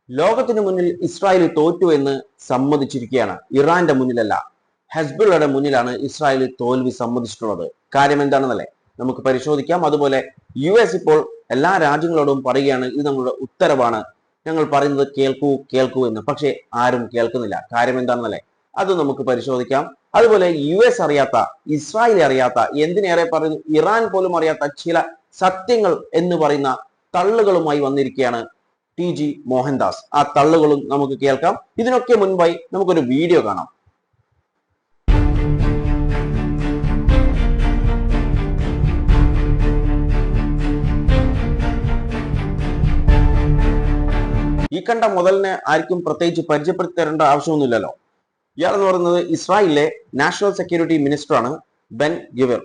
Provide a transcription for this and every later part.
ലോകത്തിന് മുന്നിൽ ഇസ്രായേൽ തോറ്റു എന്ന് സമ്മതിച്ചിരിക്കുകയാണ്. ഇറാന്റെ മുന്നിലല്ല, ഹെസ്ബുള്ളയുടെ മുന്നിലാണ് ഇസ്രായേൽ തോൽവി സമ്മതിച്ചിട്ടുള്ളത്. കാര്യം എന്താണെന്നല്ലേ നമുക്ക് പരിശോധിക്കാം. അതുപോലെ US ഇപ്പോൾ എല്ലാ രാജ്യങ്ങളോടും പറയുകയാണ്, ഇത് നമ്മുടെ ഉത്തരവാണ്, ഞങ്ങൾ പറയുന്നത് കേൾക്കൂ കേൾക്കൂ എന്ന്. പക്ഷേ ആരും കേൾക്കുന്നില്ല. കാര്യം എന്താണെന്നല്ലേ അത് നമുക്ക് പരിശോധിക്കാം. അതുപോലെ US അറിയാത്ത, ഇസ്രായേൽ അറിയാത്ത, എന്തിനേറെ പറയുന്നു ഇറാൻ പോലും അറിയാത്ത ചില സത്യങ്ങൾ എന്ന് പറയുന്ന തള്ളുകളുമായി വന്നിരിക്കുകയാണ് TG മോഹൻദാസ്. ആ തള്ളുകളും നമുക്ക് കേൾക്കാം. ഇതിനൊക്കെ മുൻപായി നമുക്കൊരു വീഡിയോ കാണാം. ഈ കണ്ട മുതലിനെ ആർക്കും പ്രത്യേകിച്ച് പരിചയപ്പെടുത്തി തരേണ്ട ആവശ്യമൊന്നുമില്ലല്ലോ. ഇയാളെന്ന് പറയുന്നത് ഇസ്രായേലിലെ നാഷണൽ സെക്യൂരിറ്റി മിനിസ്റ്ററാണ് ബെൻ ഗിവർ.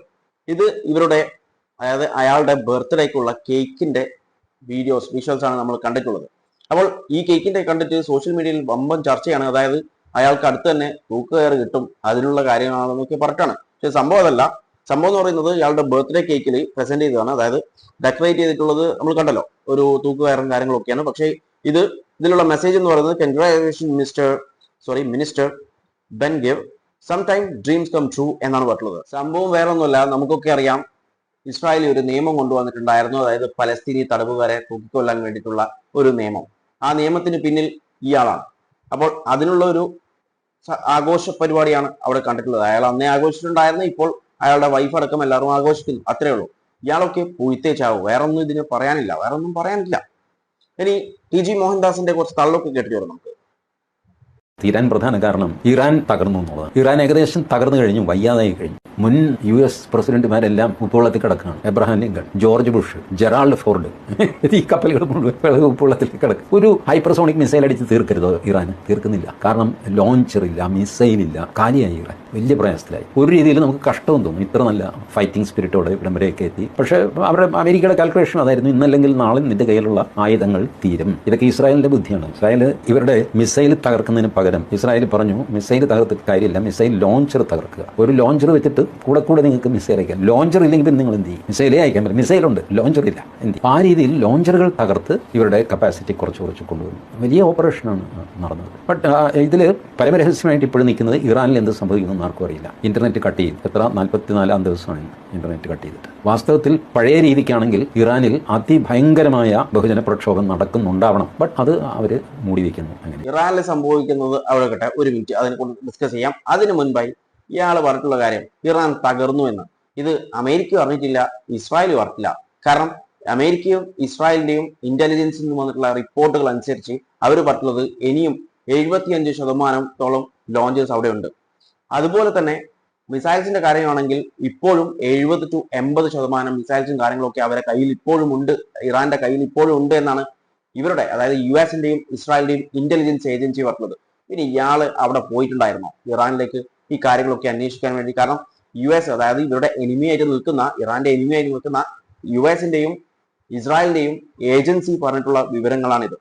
ഇത് ഇവരുടെ അതായത് അയാളുടെ ബർത്ത്ഡേക്കുള്ള കേക്കിന്റെ വിഷ്വൽസ് ആണ് നമ്മൾ കണ്ടിട്ടുള്ളത്. അപ്പോൾ ഈ കേക്കിന്റെ കണ്ടിട്ട് സോഷ്യൽ മീഡിയയിൽ വമ്പൻ ചർച്ചയാണ്. അതായത് അയാൾക്ക് അടുത്ത് തന്നെ തൂക്കുകയറ് കിട്ടും, അതിനുള്ള കാര്യങ്ങളാണെന്നൊക്കെ പറഞ്ഞിട്ടാണ്. പക്ഷെ സംഭവം അതല്ല. സംഭവം എന്ന് പറയുന്നത് ഇയാളുടെ ബർത്ത്ഡേ കേക്കിൽ പ്രസന്റ് ചെയ്തതാണ്. അതായത് ഡെക്കറേറ്റ് ചെയ്തിട്ടുള്ളത് നമ്മൾ കണ്ടല്ലോ, ഒരു തൂക്കുകയറും കാര്യങ്ങളൊക്കെയാണ്. പക്ഷേ ഇതിലുള്ള മെസ്സേജ് എന്ന് പറയുന്നത് congratulation minister Ben Gvir, sometime dreams come true എന്നാണ് പറഞ്ഞിട്ടുള്ളത്. സംഭവം വേറെ ഒന്നുമല്ല, നമുക്കൊക്കെ അറിയാം ഇസ്രായേലിൽ ഒരു നിയമം കൊണ്ടുവന്നിട്ടുണ്ടായിരുന്നു. അതായത് പലസ്തീനി തടവുകാരെ തൂക്കിക്കൊല്ലാൻ വേണ്ടിയിട്ടുള്ള ഒരു നിയമം. ആ നിയമത്തിന് പിന്നിൽ ഇയാളാണ്. അപ്പോൾ അതിനുള്ള ഒരു ആഘോഷ പരിപാടിയാണ് അവിടെ കണ്ടിട്ടുള്ളത്. അയാൾ അന്നേ ആഘോഷിച്ചിട്ടുണ്ടായിരുന്നു, ഇപ്പോൾ അയാളുടെ വൈഫ് അടക്കം എല്ലാവരും ആഘോഷിക്കുന്നു. അത്രേ ഉള്ളൂ. ഇയാളൊക്കെ പൂഴ്ത്തേച്ചാവും, വേറൊന്നും ഇതിന് പറയാനില്ല, വേറൊന്നും പറയാനില്ല. ഇനി TG മോഹൻദാസിന്റെ കുറച്ച് തള്ളൊക്കെ കേട്ടിട്ട് വരും നമുക്ക്. തീരാൻ പ്രധാന കാരണം ഇറാൻ തകർന്നു എന്നുള്ളതാണ്. ഇറാൻ ഏകദേശം തകർന്നു കഴിഞ്ഞു, വയ്യാതായി കഴിഞ്ഞു. മുൻ US പ്രസിഡന്റുമാരെല്ലാം ഉപ്പുവെള്ളത്തിൽ കിടക്കുകയാണ്. Abraham Lincoln, George Bush, Gerald Ford, ഈ കപ്പലുകൾ മുഴുവൻ ഉപ്പുവെള്ളത്തിൽ കിടക്കും. ഒരു ഹൈപ്പർസോണിക് മിസൈൽ അടിച്ച് തീർക്കരുത് ഇറാൻ, തീർക്കുന്നില്ല. കാരണം ലോഞ്ചർ ഇല്ല, മിസൈൽ ഇല്ല, കാലിയായി ഇറാൻ. വലിയ പ്രയാസത്തിലായി. ഒരു രീതിയിൽ നമുക്ക് കഷ്ടവും തോന്നും, ഇത്ര നല്ല ഫൈറ്റിംഗ് സ്പിരിറ്റോടെ ഇവിടം വരെയൊക്കെ എത്തി. പക്ഷേ അവരുടെ അമേരിക്കയുടെ കാൽക്കുലേഷൻ അതായിരുന്നു, ഇന്നല്ലെങ്കിൽ നാളെ നിന്റെ കയ്യിലുള്ള ആയുധങ്ങൾ തീരും. ഇതൊക്കെ ഇസ്രായേലിന്റെ ബുദ്ധിയാണ്. ഇസ്രായേൽ ഇവരുടെ മിസൈൽ തകർക്കുന്നതിന് പകരം ഇസ്രായേൽ പറഞ്ഞു, മിസൈൽ തകർത്തിട്ട് കാര്യമില്ല, മിസൈൽ ലോഞ്ചർ തകർക്കുക. ഒരു ലോഞ്ചർ വെച്ചിട്ട് കൂടെ നിങ്ങൾക്ക് മിസൈൽ അയക്കാം. ലോഞ്ചർ ഇല്ലെങ്കിൽ നിങ്ങൾ എന്ത് ചെയ്യും? മിസൈലേ അയക്കാൻ പറ്റും, മിസൈലുണ്ട്, ലോഞ്ചർ ഇല്ല. എന്ത്? ആ രീതിയിൽ ലോഞ്ചറുകൾ തകർത്ത് ഇവരുടെ കപ്പാസിറ്റി കുറച്ച് കൊണ്ടുവന്നു. വലിയ ഓപ്പറേഷനാണ് നടന്നത്. ബട്ട് ഇതിൽ പരമരഹസ്യമായിട്ട് ഇപ്പോഴും നിൽക്കുന്നത് ഇറാനിൽ എന്ത് സംഭവിക്കുന്നു ആർക്കും അറിയില്ല. ഇന്റർനെറ്റ് കട്ട് ചെയ്യും. 44-ാം ദിവസമാണ് ഇന്റർനെറ്റ് കട്ട് ചെയ്തിട്ട്. വാസ്തവത്തിൽ പഴയ രീതിക്കാണെങ്കിൽ ഇറാനിൽ അതിഭയങ്കരമായ ബഹുജന പ്രക്ഷോഭം നടക്കുന്നുണ്ടാവണം. ബട്ട് അത് അവര് മൂടി വയ്ക്കുന്നു. അങ്ങനെ ഇറാനിൽ സംഭവിക്കുന്നത് അവിടെ കേട്ടെ, ഒരു മിനിറ്റ് അതിനെക്കുറിച്ച് ഡിസ്കസ് ചെയ്യാം. അതിനു മുൻപായി ഇയാൾ പറഞ്ഞിട്ടുള്ള കാര്യം, ഇറാൻ തകർന്നു എന്ന്. ഇത് അമേരിക്ക പറഞ്ഞിട്ടില്ല, ഇസ്രായേൽ പറഞ്ഞിട്ടില്ല. കാരണം അമേരിക്കയും ഇസ്രായേലിന്റെയും ഇന്റലിജൻസിൽ നിന്ന് വന്നിട്ടുള്ള റിപ്പോർട്ടുകൾ അനുസരിച്ച് അവർ പറഞ്ഞിട്ടുള്ളത് ഇനിയും 75% ലോഞ്ചേഴ്സ് അവിടെ ഉണ്ട്. അതുപോലെ തന്നെ മിസൈൽസിന്റെ കാര്യമാണെങ്കിൽ ഇപ്പോഴും 70 to 80% മിസൈൽസും കാര്യങ്ങളൊക്കെ അവരുടെ കയ്യിൽ ഇപ്പോഴും ഉണ്ട്, ഇറാന്റെ കയ്യിൽ ഇപ്പോഴും ഉണ്ട് എന്നാണ് ഇവരുടെ, അതായത് US-ന്റെയും ഇസ്രായേലിന്റെയും ഇന്റലിജൻസ് ഏജൻസി പറഞ്ഞത്. പിന്നെ ഇയാള് അവിടെ പോയിട്ടുണ്ടായിരുന്നോ ഇറാനിലേക്ക് ഈ കാര്യങ്ങളൊക്കെ അന്വേഷിക്കാൻ വേണ്ടി? കാരണം US, അതായത് ഇവരുടെ എനിമിയായിട്ട് നിൽക്കുന്ന, ഇറാന്റെ എനിമിയായിട്ട് നിൽക്കുന്ന US-ന്റെയും ഇസ്രായേലിന്റെയും ഏജൻസി പറഞ്ഞിട്ടുള്ള വിവരങ്ങളാണിത്.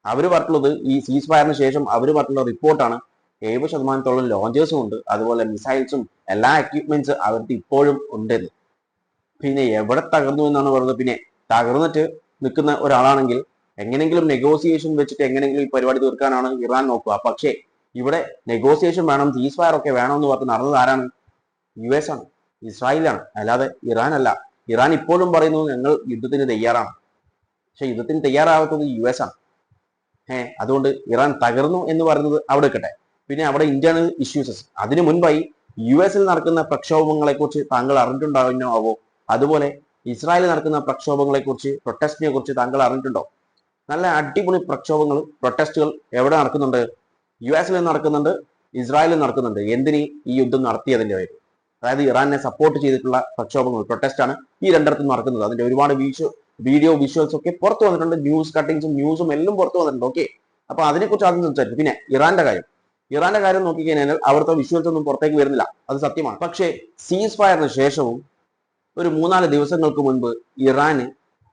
അവര് പറഞ്ഞിട്ടുള്ളത് ഈ സീസ് ഫയറിന് ശേഷം അവർ പറഞ്ഞിട്ടുള്ള റിപ്പോർട്ടാണ്, 70% ലോഞ്ചേഴ്സും ഉണ്ട്, അതുപോലെ മിസൈൽസും എല്ലാ എക്യുപ്മെന്റ്സ് അവർക്ക് ഇപ്പോഴും ഉണ്ടെന്ന്. പിന്നെ എവിടെ തകർന്നു എന്നാണ് പറയുന്നത്? പിന്നെ തകർന്നിട്ട് നിൽക്കുന്ന ഒരാളാണെങ്കിൽ എങ്ങനെങ്കിലും നെഗോസിയേഷൻ വെച്ചിട്ട് എങ്ങനെങ്കിലും ഈ പരിപാടി തീർക്കാനാണ് ഇറാൻ നോക്കുക. പക്ഷേ ഇവിടെ നെഗോസിയേഷൻ വേണം, സീസ് ഫയർ ഒക്കെ വേണം എന്ന് പറഞ്ഞ് നടന്നത് ആരാണ്? US ആണ്, ഇസ്രായേലാണ്, അല്ലാതെ ഇറാൻ അല്ല. ഇറാൻ ഇപ്പോഴും പറയുന്നു ഞങ്ങൾ യുദ്ധത്തിന് തയ്യാറാണ്. പക്ഷെ യുദ്ധത്തിന് തയ്യാറാവാത്തത് US ആണ്. അതുകൊണ്ട് ഇറാൻ തകർന്നു എന്ന് പറയുന്നത് അവിടെ നിൽക്കട്ടെ. പിന്നെ അവിടെ ഇന്റേണൽ ഇഷ്യൂസസ്. അതിനു മുൻപായി US-ൽ നടക്കുന്ന പ്രക്ഷോഭങ്ങളെ കുറിച്ച് താങ്കൾ അറിഞ്ഞിട്ടുണ്ടാവുന്നോ? അതുപോലെ ഇസ്രായേലിൽ നടക്കുന്ന പ്രക്ഷോഭങ്ങളെ കുറിച്ച്, പ്രൊട്ടസ്റ്റിനെ കുറിച്ച് താങ്കൾ അറിഞ്ഞിട്ടുണ്ടോ? നല്ല അടിപൊളി പ്രക്ഷോഭങ്ങൾ, പ്രൊട്ടസ്റ്റുകൾ എവിടെ നടക്കുന്നുണ്ട്? US-ൽ നടക്കുന്നുണ്ട്, ഇസ്രായേലിൽ നടക്കുന്നുണ്ട്. എന്തിന്? ഈ യുദ്ധം നടത്തിയതിന്റെ പേര്. അതായത് ഇറാനെ സപ്പോർട്ട് ചെയ്തിട്ടുള്ള പ്രക്ഷോഭങ്ങൾ, പ്രൊട്ടസ്റ്റ് ആണ് ഈ രണ്ടിടത്തും നടക്കുന്നത്. അതിന്റെ ഒരുപാട് വീഡിയോ വിഷ്വൽസ് ഒക്കെ പുറത്തു വന്നിട്ടുണ്ട്, ന്യൂസ് കട്ടിങ്സും ന്യൂസും എല്ലാം പുറത്തു വന്നിട്ടുണ്ട്. ഓക്കെ, അപ്പൊ അതിനെക്കുറിച്ച് ആദ്യം സംസാരിക്കും. പിന്നെ ഇറാന്റെ കാര്യം നോക്കിക്കഴിഞ്ഞാൽ അവിടുത്തെ വിഷ്വൽസ് ഒന്നും പുറത്തേക്ക് വരുന്നില്ല, അത് സത്യമാണ്. പക്ഷേ സീസ് ഫയറിന് ശേഷവും ഒരു 3-4 ദിവസങ്ങൾക്ക് മുൻപ് ഇറാന്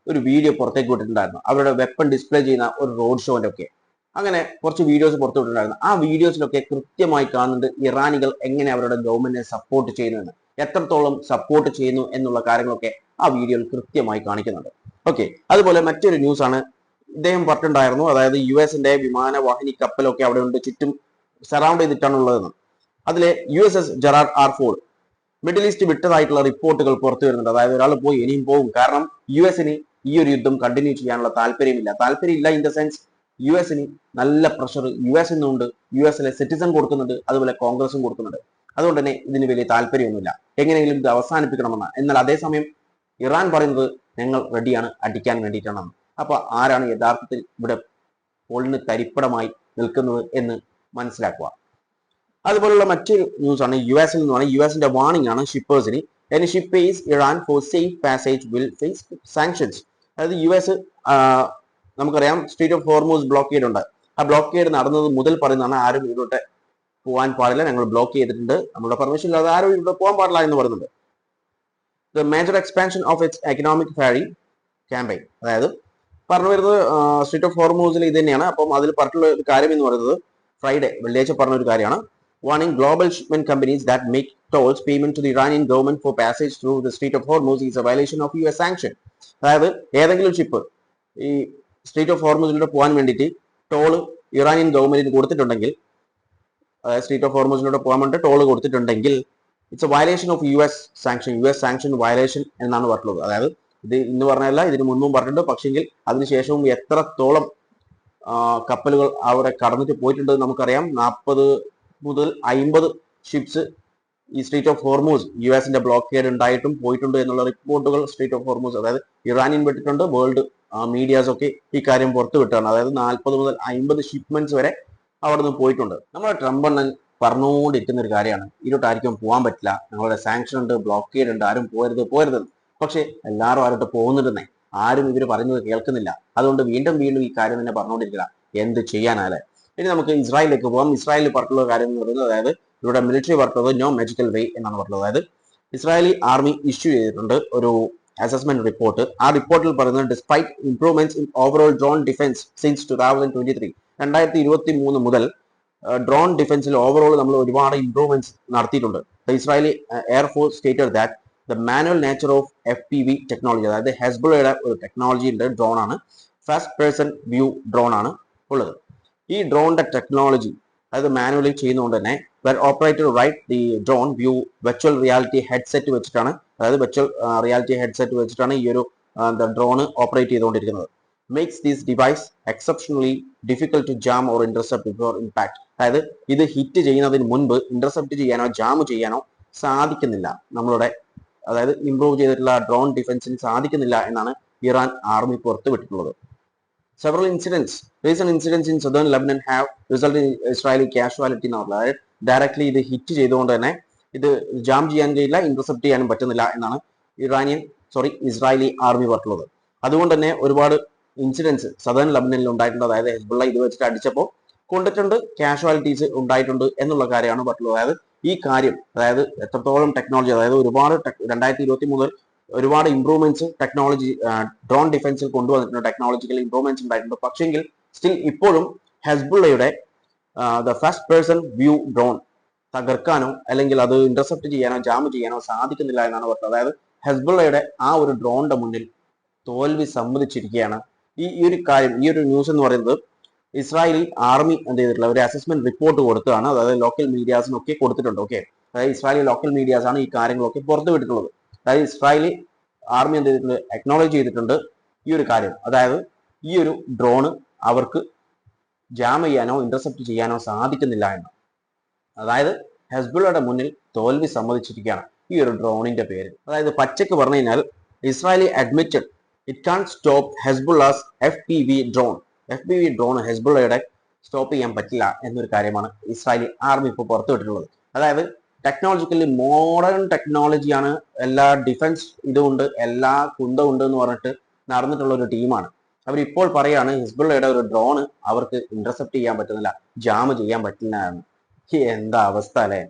ഒരു വീഡിയോ പുറത്തേക്ക് വിട്ടിട്ടുണ്ടായിരുന്നു, അവരുടെ വെപ്പൺ ഡിസ്പ്ലേ ചെയ്യുന്ന ഒരു റോഡ് ഷോന്റെ ഒക്കെ. അങ്ങനെ കുറച്ച് വീഡിയോസ് പുറത്തു വിട്ടിട്ടുണ്ടായിരുന്നു. ആ വീഡിയോസിലൊക്കെ കൃത്യമായി കാണുന്നുണ്ട് ഇറാനികൾ എങ്ങനെ അവരുടെ ഗവൺമെന്റിനെ സപ്പോർട്ട് ചെയ്യുന്നുവെന്ന്, എത്രത്തോളം സപ്പോർട്ട് ചെയ്യുന്നു എന്നുള്ള കാര്യങ്ങളൊക്കെ ആ വീഡിയോയിൽ കൃത്യമായി കാണിക്കുന്നുണ്ട്. ഓക്കെ, അതുപോലെ മറ്റൊരു ന്യൂസ് ആണ്, ഇദ്ദേഹം പറഞ്ഞിട്ടുണ്ടായിരുന്നു, അതായത് US വിമാനവാഹിനി കപ്പലൊക്കെ അവിടെ ഉണ്ട്, ചുറ്റും സറൗണ്ട് ചെയ്തിട്ടാണ് ഉള്ളതെന്ന്. അതിലെ USS Gerald R Ford Middle East വിട്ടതായിട്ടുള്ള റിപ്പോർട്ടുകൾ പുറത്തു വരുന്നുണ്ട്. അതായത് ഒരാൾ പോയി ഇനിയും പോകും, കാരണം US ഈ ഒരു യുദ്ധം കണ്ടിന്യൂ ചെയ്യാനുള്ള താല്പര്യമില്ല ഇൻ ദ സെൻസ് US നല്ല പ്രഷർ US നിന്നുണ്ട്, US സിറ്റിസൺ കൊടുക്കുന്നുണ്ട്, അതുപോലെ കോൺഗ്രസും കൊടുക്കുന്നുണ്ട്. അതുകൊണ്ട് തന്നെ ഇതിന് വലിയ താല്പര്യമൊന്നുമില്ല, എങ്ങനെയെങ്കിലും ഇത് അവസാനിപ്പിക്കണമെന്ന്. എന്നാൽ അതേസമയം ഇറാൻ പറയുന്നത് ഞങ്ങൾ റെഡിയാണ് അടിക്കാൻ വേണ്ടിയിട്ടാണ്. അപ്പൊ ആരാണ് യഥാർത്ഥത്തിൽ ഇവിടെ പൊളിന് തരിപ്പടമായി നിൽക്കുന്നത് എന്ന് മനസ്സിലാക്കുക. അതുപോലുള്ള മറ്റൊരു ന്യൂസ് ആണ് US നിന്നാണ്. US വാർണിംഗ് ആണ് ഷിപ്പേഴ്സിന്. Any ship pays Iran for safe passage will face sanctions. അതായത് US നമുക്കറിയാം സ്ട്രീറ്റ് ഓഫ് ഹോർമൂസ് ബ്ലോക്കേഡ് ഉണ്ട്. ആ ബ്ലോക്കേഡ് നടന്നത് മുതൽ പറയുന്നതാണ് ആരും ഇവിടോട്ട് പോകാൻ പാടില്ല, ഞങ്ങൾ ബ്ലോക്ക് ചെയ്തിട്ടുണ്ട്, നമ്മുടെ പെർമിഷൻ ഇല്ലാതെ ആരും ഇവിടെ പോകാൻ പാടില്ല എന്ന് പറയുന്നുണ്ട്. The major expansion of its economic ferry campaign, അതായത് പറഞ്ഞു വരുന്നത് സ്ട്രീറ്റ് ഓഫ് ഹോർമൂസിൽ ഇത് തന്നെയാണ്. അപ്പം അതിൽ പറഞ്ഞിട്ടുള്ള ഒരു കാര്യം എന്ന് പറയുന്നത് ഫ്രൈഡേ വെള്ളിയാഴ്ച പറഞ്ഞ ഒരു കാര്യമാണ്. Warning global shipment companies that make tolls payment to the Iranian government for passage through the Strait of Hormuz is a violation of US sanction. അതായത് ഏതെങ്കിലും ഷിപ്പ് ഈ സ്ട്രീറ്റ് ഓഫ് ഹോർമൂസിലൂടെ പോകാൻ വേണ്ടിയിട്ട് ടോള് ഇറാനിയൻ ഗവൺമെന്റിന് കൊടുത്തിട്ടുണ്ടെങ്കിൽ, അതായത് സ്ട്രീറ്റ് ഓഫ് ഹോർമൂസിലൂടെ പോകാൻ വേണ്ടി ടോള് കൊടുത്തിട്ടുണ്ടെങ്കിൽ it's A violation of US sanction violation എന്നാണ് പറഞ്ഞത്. അതായത് ഇത് ഇന്ന് പറഞ്ഞല്ല, ഇതിന് മുൻപും പറഞ്ഞിട്ടുണ്ട്. പക്ഷെങ്കിൽ അതിനുശേഷവും എത്രത്തോളം കപ്പലുകൾ അവിടെ കടന്നിട്ട് പോയിട്ടുണ്ട് നമുക്കറിയാം. 40 മുതൽ 50 ഷിപ്സ് ഈ street of Hormuz US blockade ഉണ്ടായിട്ടും പോയിട്ടുണ്ട് എന്നുള്ള റിപ്പോർട്ടുകൾ സ്ട്രീറ്റ് ഓഫ് ഹോർമൂസ്, അതായത് ഇറാനിയൻ വിട്ടിട്ടുണ്ട്. വേൾഡ് മീഡിയാസ് ഒക്കെ ഈ കാര്യം പുറത്തു വിട്ടാണ്. അതായത് 40 മുതൽ 50 ഷിപ്മെന്റ്സ് വരെ അവിടെ നിന്ന് പോയിട്ടുണ്ട്. നമ്മുടെ ട്രംപ് അണ്ണൻ പറഞ്ഞുകൊണ്ടിരിക്കുന്ന ഒരു കാര്യമാണ്, ഇരുട്ട് ആർക്കും പോകാൻ പറ്റില്ല, ഞങ്ങളുടെ സാങ്ഷൻ ഉണ്ട്, ബ്ലോക്കേഡ് ഉണ്ട്, ആരും പോരുത്. പക്ഷെ എല്ലാവരും ആരോട്ട് പോകുന്നുണ്ടെന്നേ, ആരും ഇവർ പറയുന്നത് കേൾക്കുന്നില്ല. അതുകൊണ്ട് വീണ്ടും ഈ കാര്യം തന്നെ പറഞ്ഞുകൊണ്ടിരിക്കുക. എന്ത് ചെയ്യാനാലേ. ഇനി നമുക്ക് ഇസ്രായേലിലേക്ക് പോകാം. ഇസ്രായേലിൽ പറഞ്ഞിട്ടുള്ള കാര്യം എന്ന് പറയുന്നത്, അതായത് ഇവിടെ മിലിറ്ററി പറഞ്ഞിട്ടുള്ളത് നോ മാജിക്കൽ വേ എന്നാണ് പറഞ്ഞത്. അതായത് ഇസ്രായേലി ആർമി ഇഷ്യൂ ചെയ്തിട്ടുണ്ട് ഒരു അസസ്മെന്റ് റിപ്പോർട്ട്. ആ റിപ്പോർട്ടിൽ പറയുന്നത് despite improvements in overall drone defence since 2023 2023 മുതൽ ഡ്രോൺ ഡിഫൻസിൽ ഓവറോൾ നമ്മൾ ഒരുപാട് ഇംപ്രൂവ്മെന്റ്സ് നടത്തിയിട്ടുണ്ട്. Israeli air force stated that the manual nature of FPV technology, അതായത് ഹെസ്ബുള്ളയുടെ ഒരു ടെക്നോളജി ഉണ്ട്, ഡ്രോൺ ആണ്, ഫസ്റ്റ് പേഴ്സൺ വ്യൂ ഡ്രോൺ ആണ് ഉള്ളത്. ഈ ഡ്രോണിന്റെ ടെക്നോളജി അതായത് മാനുവലി ചെയ്യുന്നതുകൊണ്ട് തന്നെ operator right the drone view virtual reality headset വെച്ചിട്ടാണ്, അതായത് വെർച്വൽ റിയാലിറ്റി ഹെഡ്സെറ്റ് വെച്ചിട്ടാണ് ഈ ഒരു ഡ്രോണ് ഓപ്പറേറ്റ് ചെയ്തുകൊണ്ടിരിക്കുന്നത്. Makes this device exceptionally difficult to jam or intercept before impact. അതായത് ഇത് ഹിറ്റ് ചെയ്യുന്നതിന് മുൻപ് ഇന്റർസെപ്റ്റ് ചെയ്യാനോ ജാം ചെയ്യാനോ സാധിക്കുന്നില്ല, നമ്മളുടെ അതായത് ഇംപ്രൂവ് ചെയ്തിട്ടുള്ള ഡ്രോൺ ഡിഫൻസിന് സാധിക്കുന്നില്ല എന്നാണ് ഇറാൻ ആർമി പുറത്തു വിട്ടിട്ടുള്ളത്. Several recent incidents in southern Lebanon have resulted in Israeli casualty എന്ന് പറഞ്ഞത്. അതായത് ഡയറക്ട്ലി ഇത് ഹിറ്റ് ചെയ്തുകൊണ്ട് തന്നെ ഇത് ജാം ചെയ്യാൻ കഴിയില്ല, ഇന്റർസെപ്റ്റ് ചെയ്യാനും പറ്റുന്നില്ല എന്നാണ് ഇസ്രായേലി ആർമി പറഞ്ഞിട്ടുള്ളത്. അതുകൊണ്ട് തന്നെ ഒരുപാട് ഇൻസിഡൻസ് സദേൺ ലെബനനിൽ ഉണ്ടായിട്ടുണ്ട്. അതായത് ഹെസ്ബുള്ള ഇത് വെച്ചിട്ട് അടിച്ചപ്പോൾ കൊണ്ടിട്ടുണ്ട്, കാഷ്വാലിറ്റീസ് ഉണ്ടായിട്ടുണ്ട് എന്നുള്ള കാര്യമാണ് പറഞ്ഞിട്ടുള്ളത്. അതായത് ഈ കാര്യം, അതായത് എത്രത്തോളം ടെക്നോളജി, അതായത് ഒരുപാട് 2023 മുതൽ ഒരുപാട് ഇംപ്രൂവ്മെന്റ്സ് ടെക്നോളജി ഡ്രോൺ ഡിഫൻസിൽ കൊണ്ടുവന്നിട്ടുണ്ട്, ടെക്നോളജിക്കൽ ഇംപ്രൂവ്മെന്റ്സ് ഉണ്ടായിട്ടുണ്ട്. പക്ഷെങ്കിൽ സ്റ്റിൽ ഇപ്പോഴും ഹെസ്ബുള്ളയുടെ the first person view drone തകർക്കാനോ അല്ലെങ്കിൽ അത് ഇന്റർസെപ്റ്റ് ചെയ്യാനോ ജാം ചെയ്യാനോ സാധിക്കുന്നില്ല എന്നാണ് പറഞ്ഞത്. അതായത് ഹെസ്ബുള്ളയുടെ ആ ഒരു ഡ്രോണിന്റെ മുന്നിൽ തോൽവി സമ്മതിച്ചിരിക്കുകയാണ്. ഈ ഒരു കാര്യം, ഈ ഒരു ന്യൂസ് എന്ന് പറയുന്നത് ഇസ്രായേലി ആർമി എന്ത് ചെയ്തിട്ടുള്ള ഒരു അസസ്മെന്റ് റിപ്പോർട്ട് കൊടുത്തതാണ്. അതായത് ലോക്കൽ മീഡിയാസിനൊക്കെ കൊടുത്തിട്ടുണ്ട്. ഓക്കെ, അതായത് ഇസ്രായേലി ലോക്കൽ മീഡിയാസ് ആണ് ഈ കാര്യങ്ങളൊക്കെ പുറത്തു വിട്ടിട്ടുള്ളത്. അതായത് ഇസ്രായേലി ആർമി എന്ത് ചെയ്തിട്ടുണ്ട്, അക്നോളജ് ചെയ്തിട്ടുണ്ട് ഈ ഒരു കാര്യം. അതായത് ഈ ഒരു ഡ്രോണ് അവർക്ക് ജാം ചെയ്യാനോ ഇന്റർസെപ്റ്റ് ചെയ്യാനോ സാധിക്കുന്നില്ല എന്ന്. അതായത് ഹെസ്ബുള്ളയുടെ മുന്നിൽ തോൽവി സമ്മതിച്ചിരിക്കുകയാണ് ഈ ഒരു ഡ്രോണിന്റെ പേര്. അതായത് പച്ചക്ക് പറഞ്ഞു കഴിഞ്ഞാൽ Israeli admitted it can't stop Hezbollah's FPV drone. FPV drone ഹെസ്ബുള്ളയുടെ സ്റ്റോപ്പ് ചെയ്യാൻ പറ്റില്ല എന്നൊരു കാര്യമാണ് ഇസ്രായേലി ആർമി ഇപ്പോൾ പുറത്തുവിട്ടിട്ടുള്ളത്. അതായത് ടെക്നോളജിക്കലി മോഡേൺ ടെക്നോളജിയാണ്, എല്ലാ ഡിഫൻസ് ഇതുകൊണ്ട് എല്ലാ കുന്തമുണ്ട് എന്ന് പറഞ്ഞിട്ട് നടന്നിട്ടുള്ള ഒരു ടീമാണ്. അവരിപ്പോൾ പറയാണ് ഹിസ്ബുള്ളയുടെ ഒരു ഡ്രോണ് അവർക്ക് ഇന്റർസെപ്റ്റ് ചെയ്യാൻ പറ്റുന്നില്ല, ജാം ചെയ്യാൻ പറ്റില്ല എന്ന്. എന്താ അവസ്ഥ അല്ലേ?